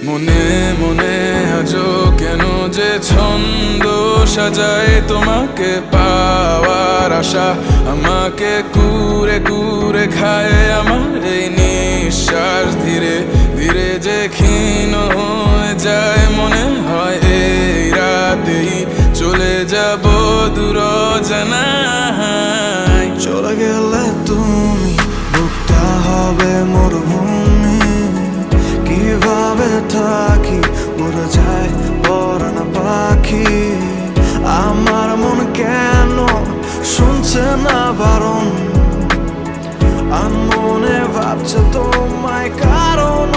মনে মনে আজও কেন যে ছন্দ সাজায় তোমাকে পাওয়ার আশা আমাকে কুরে কুরে খায় আমার এই নিঃশ্বাস ধীরে ধীরে যে ক্ষীণ হয়ে যায় মনে হয় এই রাতেই চলে যাব দূর অজানায়। চলে গেলে তুমি বুকটা হবে মরুভূমি, কিভাবে থাকি উড়ে যায় পরাণ পাখি। আমার মন কেন শুনছে না বারণ, আর মনে ভাবছে তোমায় কারণ